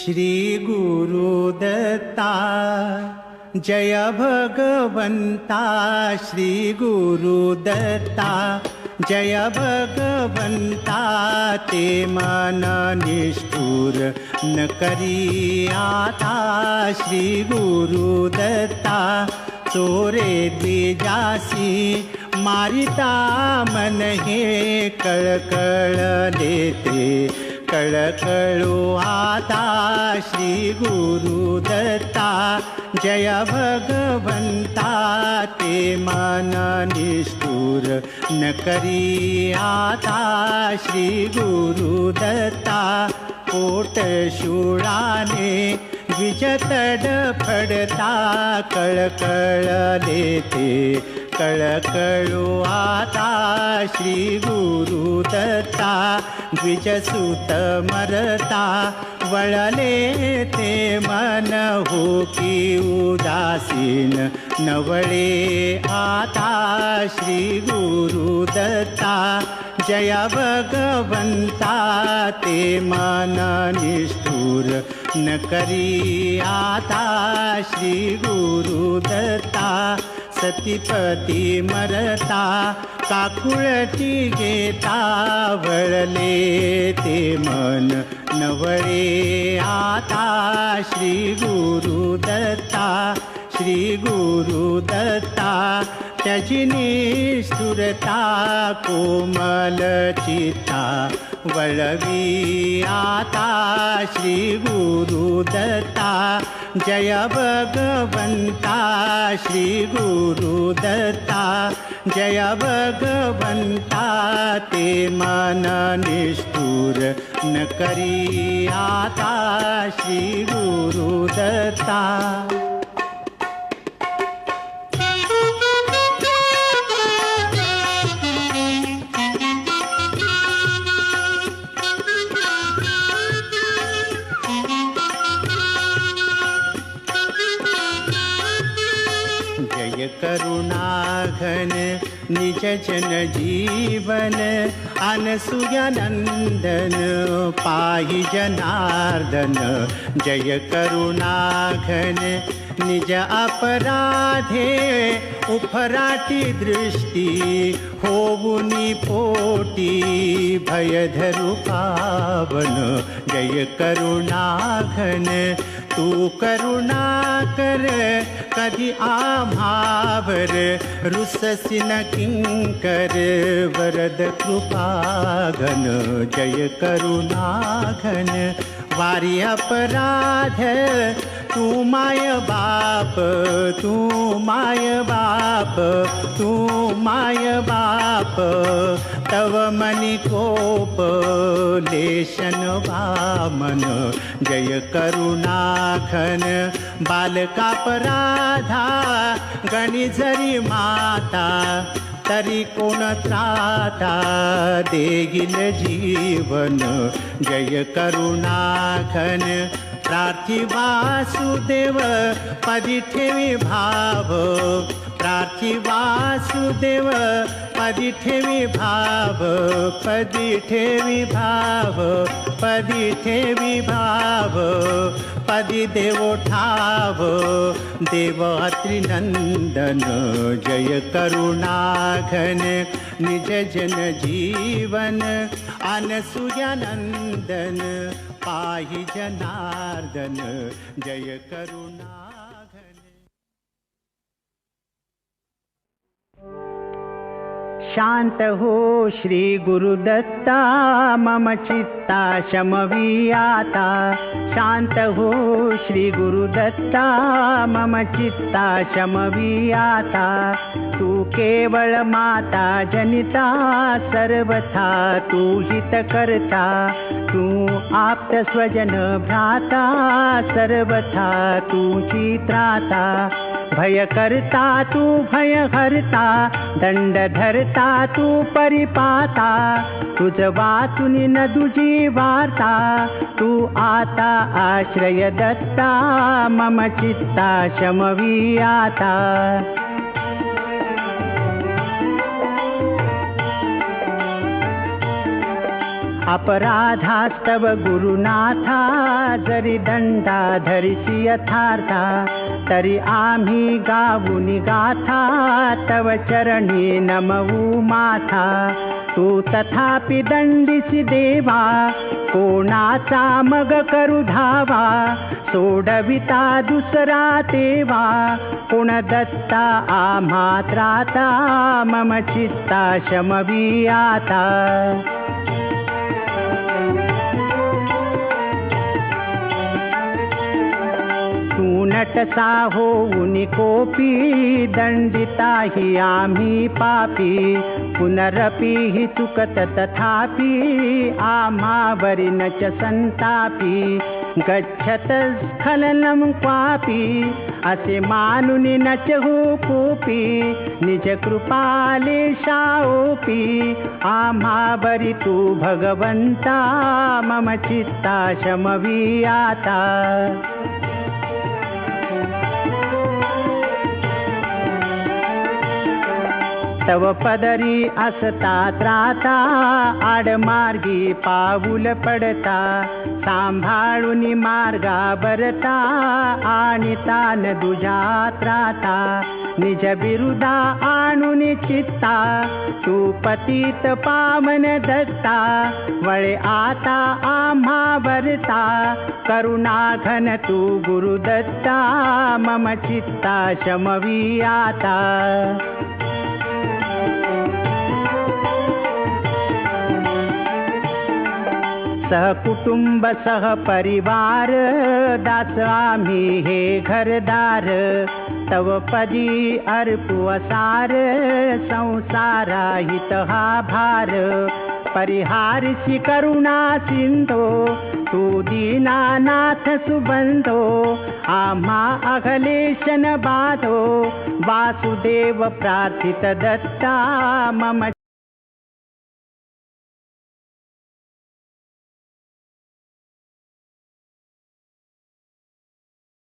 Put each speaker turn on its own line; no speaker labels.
श्री गुरुदत्ता जय भगवंता, श्री गुरुदत्ता जय भगवंता, ते मन निष्ठुर न करी आता। श्री गुरुदत्ता चोरे द्विजासी मारिता मन हे कळकळ देते कळकळू आता। श्री गुरुदत्ता जय भगवंता, ते मन निष्ठुर न करी आता। श्री गुरुदत्ता पोट शूळाने द्विज तडफडता, कळकळ देते कळकळू आता। श्री गुरुदत्ता द्विजसुत मरता, वळले ते मन हो की उदासीन नवळे आता। श्री गुरुदत्ता जय भगवंता, ते मन निष्ठुर न करी आता। श्री गुरुदत्ता सतीपती मरता, काकुळती घेता, वळले ते मन नवळे आता। श्री गुरुदत्ता श्री गुरुदत्ता त्याची निष्ठुरता, कोमल चित्ता वळवी आता। श्री गुरुदत्ता जय भगवंता, श्री गुरुदत्ता जय भगवंता, ते मन निष्ठुर न करी आता। श्री गुरुदत्ता करुणाघन निज जन जीवन, अनसुयानंदन पाहि जनार्दन। जय करुणाघन निज अपराधे, उफराटी दृष्टी होवुनी पोटी, भयधरु पावन। जय करुणाघन तू करुणा कर कधी आम्हावर, रुससी न किंकर वरद कृपाघन। जय करुणाघन वारी अपराध, तू माय बाप तू माय बाप तू माय बाप, तव मनी कोप लेशन वामन। जय करुणाघन बालकापराधा, गणी जरी माता तरी कोण त्राता, देईल जीवन। जय करुणाघन प्रार्थी वासुदेव पदी ठेवी भाव, प्रार्थी वासुदेव पदी ठेवी भाव, पदी ठेवी भाव, पदी ठेवी भाव, पदी देवो ठाव देव अत्रिनंदन। जय करुणाघन निज जन जीवन, अनसुयानंदन पाहि जनार्दन। जय करुणाघन शांत हो श्री गुरुदत्ता, मम चित्ता शमवी आता। शांत हो श्री गुरुदत्ता, मम चित्ता शमवी आता। तू केवळ माता जनिता, सर्वथा तू हित करता। तू आप्त स्वजन भ्राता, सर्वथा तुझी त्राता। भय करता तू भय हरता, दंड धरता तू परिपाता। तुझ वाचुनी न दुजी वार्ता, तू आता आश्रय दत्ता, मम चित्ता शमवी आता। अपराधास्तव गुरुनाथा जरी दंडा धरिसी यथार्था तरी आम्ही गाऊनी गाथा तव चरणी नमवू माथा तू तथापि दंडिसी देवा कोणाचा मग करू धावा सोडविता दुसरा तेवा कोण दत्ता आम्हा त्राता मम चित्ता शमवी आता तू नटसा होऊनी कोपी दंडिता हि आम्ही पापी पुनरपि हि चुकत तथापि आम्हावरी न च संतापी गच्छत स्खलनं क्वापि असे मानुनी न च हो कोपी निज कृपालेशाओपी आम्हावरी तू भगवंता मम चित्ता शमवी आता तव पदरी असता त्राता आडमार्गी पाऊल पडता सांभाळूनी मार्गा बरता आणि तान दुजा त्राता निज विरुद्धा आणूनी चित्ता तू पतित पावन दत्ता वळे आता आम्हा वरता करुणा घन तू गुरुदत्ता मम चित्ता शमवी आता सहकुटुंब सहपरिवार दास आम्ही हे घरदार तव पदी अर्पू असार संसारा हित हा भार परिहारसी करुणा सिंधो तू दीनानाथ सुबंधो आम्हा अघलेशन बाधो वासुदेव प्रार्थित दत्ता मम